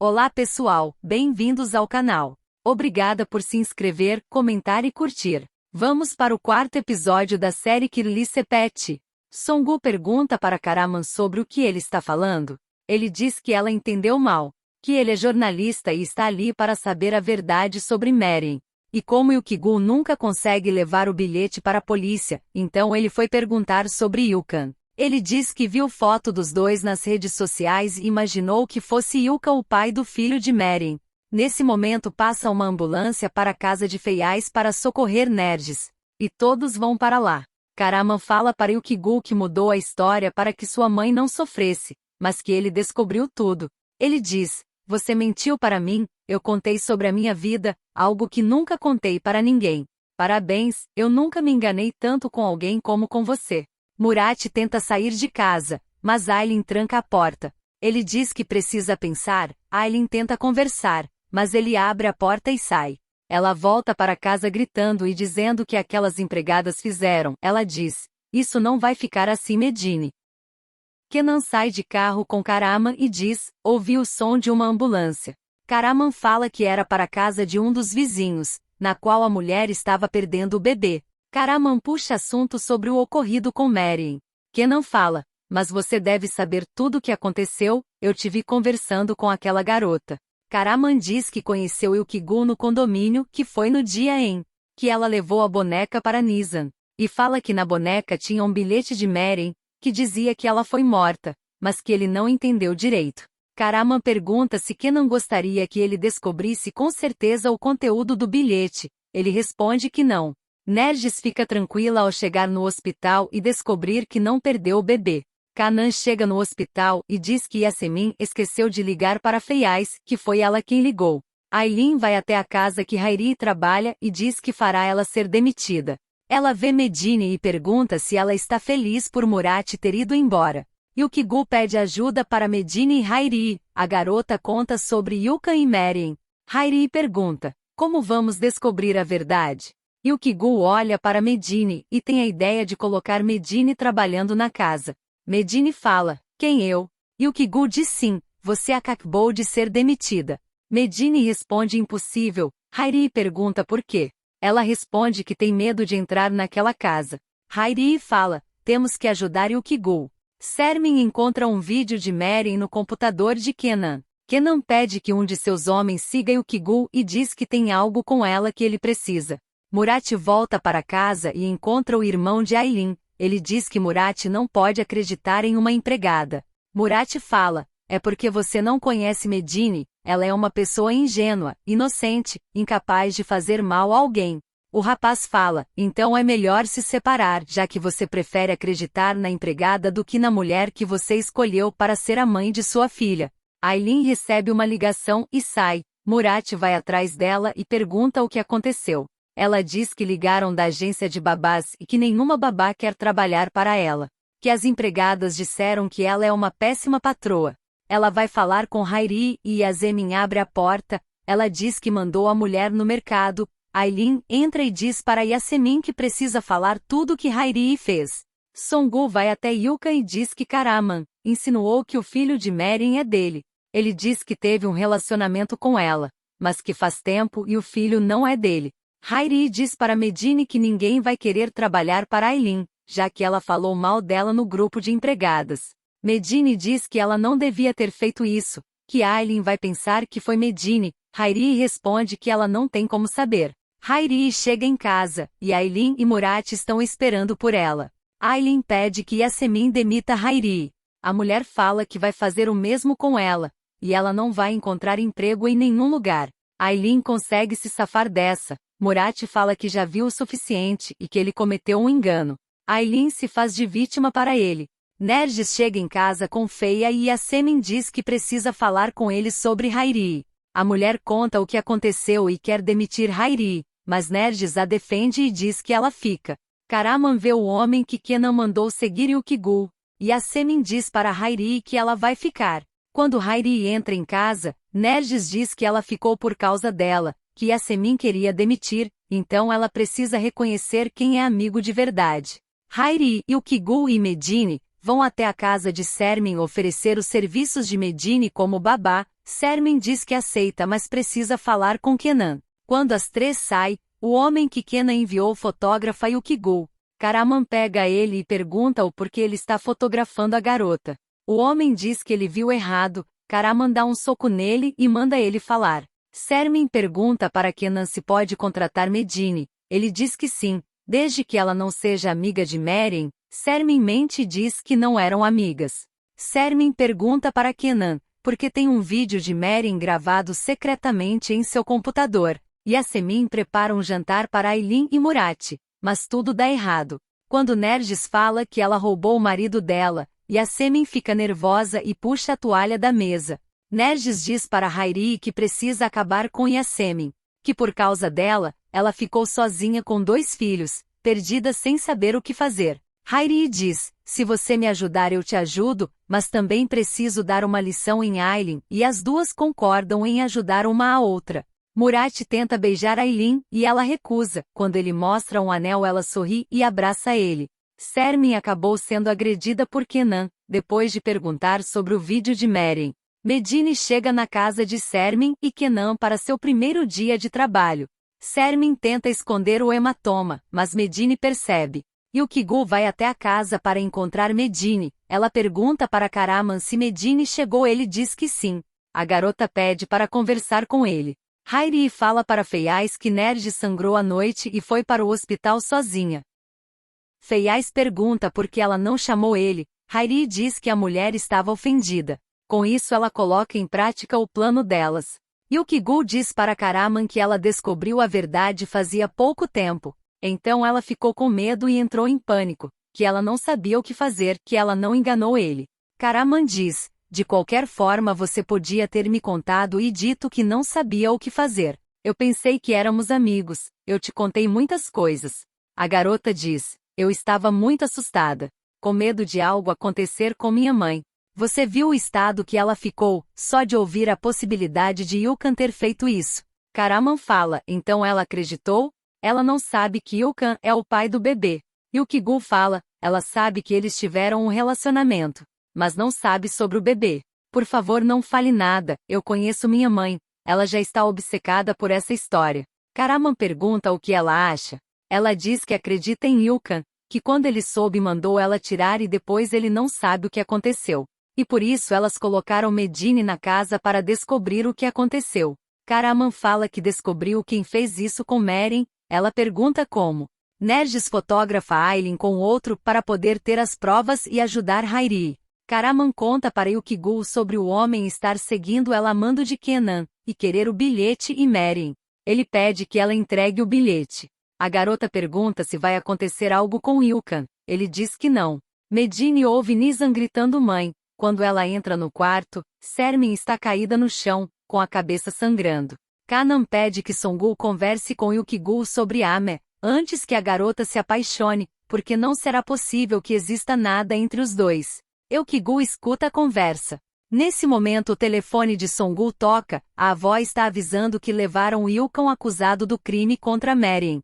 Olá pessoal, bem-vindos ao canal. Obrigada por se inscrever, comentar e curtir. Vamos para o quarto episódio da série Kirli Sepet. Songu pergunta para Karaman sobre o que ele está falando. Ele diz que ela entendeu mal, que ele é jornalista e está ali para saber a verdade sobre Meren. E como Yukigul nunca consegue levar o bilhete para a polícia, então ele foi perguntar sobre Yukan. Ele diz que viu foto dos dois nas redes sociais e imaginou que fosse Yuka o pai do filho de Meren. Nesse momento passa uma ambulância para a casa de Feiais para socorrer Nergis. E todos vão para lá. Karaman fala para Yukigul que mudou a história para que sua mãe não sofresse, mas que ele descobriu tudo. Ele diz: "Você mentiu para mim, eu contei sobre a minha vida, algo que nunca contei para ninguém. Parabéns, eu nunca me enganei tanto com alguém como com você." Murat tenta sair de casa, mas Aylin tranca a porta. Ele diz que precisa pensar, Aylin tenta conversar, mas ele abre a porta e sai. Ela volta para casa gritando e dizendo que aquelas empregadas fizeram. Ela diz: "Isso não vai ficar assim, Medine." Kenan sai de carro com Karaman e diz: "Ouvi o som de uma ambulância." Karaman fala que era para a casa de um dos vizinhos, na qual a mulher estava perdendo o bebê. Karaman puxa assunto sobre o ocorrido com Meren. Kenan fala: "Mas você deve saber tudo o que aconteceu, eu te vi conversando com aquela garota." Karaman diz que conheceu Yukigul no condomínio, que foi no dia em que ela levou a boneca para Nizam. E fala que na boneca tinha um bilhete de Meren, que dizia que ela foi morta, mas que ele não entendeu direito. Karaman pergunta se Kenan gostaria que ele descobrisse com certeza o conteúdo do bilhete. Ele responde que não. Nergis fica tranquila ao chegar no hospital e descobrir que não perdeu o bebê. Kanan chega no hospital e diz que Yasemin esqueceu de ligar para Feiais, que foi ela quem ligou. Aylin vai até a casa que Hairi trabalha e diz que fará ela ser demitida. Ela vê Medine e pergunta se ela está feliz por Murat ter ido embora. Yukigul pede ajuda para Medine e Hairi. A garota conta sobre Yukan e Meren. Hairi pergunta: "Como vamos descobrir a verdade?" Yukigul olha para Medine e tem a ideia de colocar Medine trabalhando na casa. Medine fala: "Quem eu?" Yukigul diz sim, você acabou de ser demitida. Medine responde impossível. Hairi pergunta por quê. Ela responde que tem medo de entrar naquela casa. Hairi fala: "Temos que ajudar Yukigul." Sermin encontra um vídeo de Meren no computador de Kenan. Kenan pede que um de seus homens siga Yukigul e diz que tem algo com ela que ele precisa. Murat volta para casa e encontra o irmão de Aylin. Ele diz que Murat não pode acreditar em uma empregada. Murat fala: "É porque você não conhece Medine, ela é uma pessoa ingênua, inocente, incapaz de fazer mal a alguém." O rapaz fala: "Então é melhor se separar, já que você prefere acreditar na empregada do que na mulher que você escolheu para ser a mãe de sua filha." Aylin recebe uma ligação e sai. Murat vai atrás dela e pergunta o que aconteceu. Ela diz que ligaram da agência de babás e que nenhuma babá quer trabalhar para ela. Que as empregadas disseram que ela é uma péssima patroa. Ela vai falar com Hairi e Yasemin abre a porta. Ela diz que mandou a mulher no mercado. Aylin entra e diz para Yasemin que precisa falar tudo o que Hairi fez. Songu vai até Yuka e diz que Karaman insinuou que o filho de Meren é dele. Ele diz que teve um relacionamento com ela, mas que faz tempo e o filho não é dele. Hairi diz para Medine que ninguém vai querer trabalhar para Aylin, já que ela falou mal dela no grupo de empregadas. Medine diz que ela não devia ter feito isso, que Aylin vai pensar que foi Medine. Hairi responde que ela não tem como saber. Hairi chega em casa, e Aylin e Murat estão esperando por ela. Aylin pede que Yasemin demita Hairi. A mulher fala que vai fazer o mesmo com ela, e ela não vai encontrar emprego em nenhum lugar. Aylin consegue se safar dessa. Murat fala que já viu o suficiente e que ele cometeu um engano. Aylin se faz de vítima para ele. Nergis chega em casa com Feia e Yasemin diz que precisa falar com ele sobre Hairi. A mulher conta o que aconteceu e quer demitir Hairi, mas Nergis a defende e diz que ela fica. Karaman vê o homem que Kenan mandou seguir Yukigul. Yasemin diz para Hairi que ela vai ficar. Quando Hairi entra em casa, Nergis diz que ela ficou por causa dela, que Yasemin queria demitir, então ela precisa reconhecer quem é amigo de verdade. Hairi, Yukigul e Medine vão até a casa de Sermin oferecer os serviços de Medine como babá. Sermin diz que aceita, mas precisa falar com Kenan. Quando as três saem, o homem que Kenan enviou fotografa Yukigul. Karaman pega ele e pergunta-o por que ele está fotografando a garota. O homem diz que ele viu errado. Karaman dá um soco nele e manda ele falar. Sermin pergunta para Kenan se pode contratar Medine. Ele diz que sim, desde que ela não seja amiga de Merin. Sermin mente e diz que não eram amigas. Sermin pergunta para Kenan, porque tem um vídeo de Merin gravado secretamente em seu computador. Yasemin prepara um jantar para Aylin e Murat, mas tudo dá errado. Quando Nergis fala que ela roubou o marido dela, Yasemin fica nervosa e puxa a toalha da mesa. Nergis diz para Hayri que precisa acabar com Yasemin, que por causa dela, ela ficou sozinha com 2 filhos, perdida sem saber o que fazer. Hayri diz, se você me ajudar eu te ajudo, mas também preciso dar uma lição em Aylin, e as duas concordam em ajudar uma a outra. Murat tenta beijar Aylin, e ela recusa. Quando ele mostra um anel ela sorri e abraça ele. Sermin acabou sendo agredida por Kenan, depois de perguntar sobre o vídeo de Merin. Medine chega na casa de Sermin e Kenan para seu primeiro dia de trabalho. Sermin tenta esconder o hematoma, mas Medine percebe. Yukigul vai até a casa para encontrar Medine. Ela pergunta para Karaman se Medine chegou, ele diz que sim. A garota pede para conversar com ele. Hayri fala para Feyaz que Nergis sangrou à noite e foi para o hospital sozinha. Feyaz pergunta por que ela não chamou ele. Hayri diz que a mulher estava ofendida. Com isso ela coloca em prática o plano delas. Yukigul diz para Karaman que ela descobriu a verdade fazia pouco tempo. Então ela ficou com medo e entrou em pânico, que ela não sabia o que fazer, que ela não enganou ele. Karaman diz, de qualquer forma você podia ter me contado e dito que não sabia o que fazer. Eu pensei que éramos amigos, eu te contei muitas coisas. A garota diz, eu estava muito assustada, com medo de algo acontecer com minha mãe. Você viu o estado que ela ficou, só de ouvir a possibilidade de Yukon ter feito isso. Karaman fala, então ela acreditou? Ela não sabe que Yukon é o pai do bebê. Yukigul fala, ela sabe que eles tiveram um relacionamento, mas não sabe sobre o bebê. Por favor não fale nada, eu conheço minha mãe, ela já está obcecada por essa história. Karaman pergunta o que ela acha. Ela diz que acredita em Yukon, que quando ele soube mandou ela tirar e depois ele não sabe o que aconteceu. E por isso elas colocaram Medine na casa para descobrir o que aconteceu. Karaman fala que descobriu quem fez isso com Merin. Ela pergunta como. Nergis fotografa Aylin com outro para poder ter as provas e ajudar Hayri. Karaman conta para Yukigul sobre o homem estar seguindo ela a mando de Kenan, e querer o bilhete e Merin. Ele pede que ela entregue o bilhete. A garota pergunta se vai acontecer algo com Yukon. Ele diz que não. Medine ouve Nizam gritando mãe. Quando ela entra no quarto, Sermin está caída no chão, com a cabeça sangrando. Kanan pede que Songul converse com Yukigul sobre Ame, antes que a garota se apaixone, porque não será possível que exista nada entre os dois. Yukigul escuta a conversa. Nesse momento o telefone de Songul toca, a avó está avisando que levaram Yukon acusado do crime contra Merin.